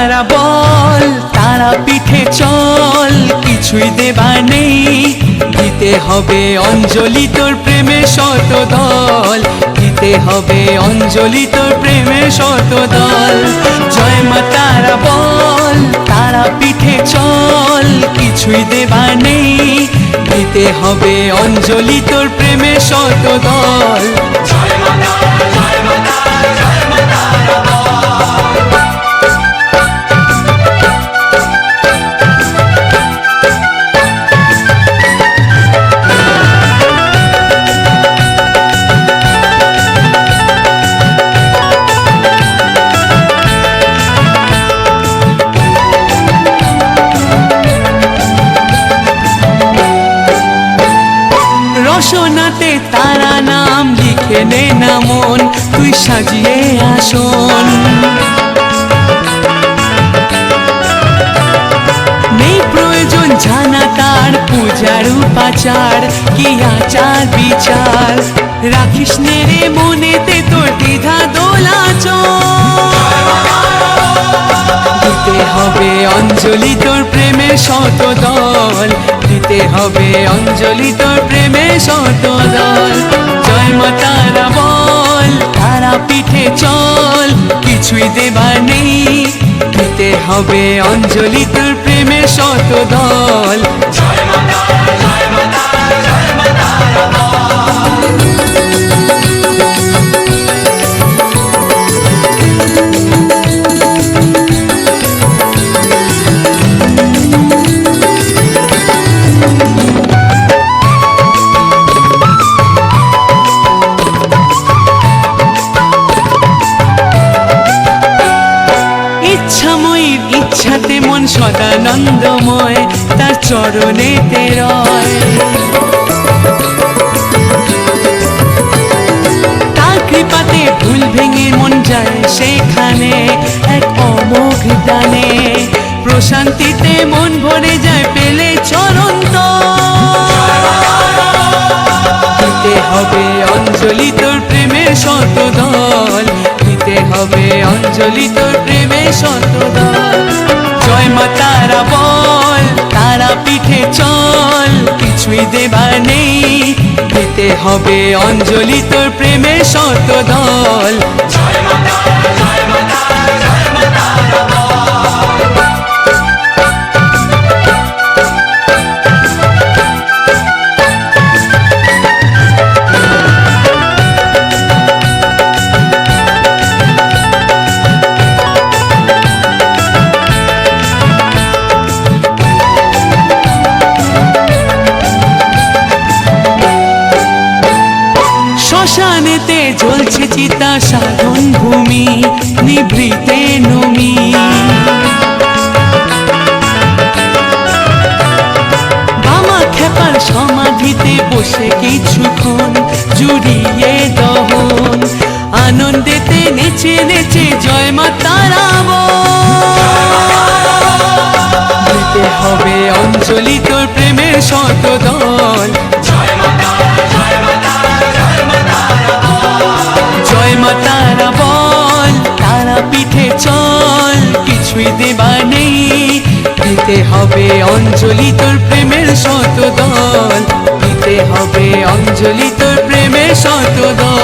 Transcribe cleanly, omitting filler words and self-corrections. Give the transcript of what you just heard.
তারা বল তারা পিঠে চল, কিছুই দেবার নেই, দিতে হবে অঞ্জলি তোর প্রেমের শত দল, দিতে হবে অঞ্জলি তোর প্রেমের শত দল। জয় মা তারা বল তারা পিঠে চল, কিছুই দেবার নেই, দিতে হবে অঞ্জলি তোর প্রেমের শত দল। জয় মা তারা, জয় মা তারা, জয় মা তারা বল। রসনাতে তারা নাম লিখে নে না মন, তুই সাজিয়ে আসন। নেই প্রয়োজন জানা তার পূজার উপাচার, কি আচার বিচার, রাখিস নে রে মনেতে তোর দ্বিধা দোলাচল। দিতে হবে অঞ্জলি তোর প্রেমের শত দল, দিতে হবে অঞ্জলি তোর প্রেমের শত দল। জয় মা তারা বল তারা পিঠে চল, কিছুই দেবার নেই, দিতে হবে অঞ্জলি তোর প্রেমের শত দল। জয় মা তারা, জয় মা তারা, জয় মা তারা বল। ইচ্ছাময়ীর ইচ্ছাতে মন সদানন্দময়, তার চরণেতে রয়। তার কৃপাতে ভুল ভেঙে মন যায় সেখানে এক অমোঘ দানে, প্রশান্তিতে মন ভরে যায় পেলে চরণ তল। দিতে হবে অঞ্জলি তোর প্রেমের শত দল, দিতে হবে অঞ্জলি তোর প্রেমের শত দল। জয় মা তারা বল তারা পিঠে চল, কিছুই দেবার নেই, দিতে হবে অঞ্জলি তোর প্রেমের শত দল। জয় মা তারা, জয় মা তারা, জয় মা তারা বল। শ্মশানেতে জ্বলছে চিতা সাধন ভূমি, নিভৃতে নমি। বামা খেপার সমাধিতে বসে কিছুক্ষণ জুড়িয়ে দহন, আনন্দেতে নেচে নেচে জয় মা তারা বল। দিতে হবে অঞ্জলি তোর প্রেমের শত দল। জয় মা তারা, জয় মা তারা, জয় মা তারা বল। জয় মা তারা বল তারা পিঠে চল, কিছুই দেবার নেই, দিতে হবে অঞ্জলি তোর প্রেমের শত দল, দিতে হবে অঞ্জলি তোর প্রেমের শত দল।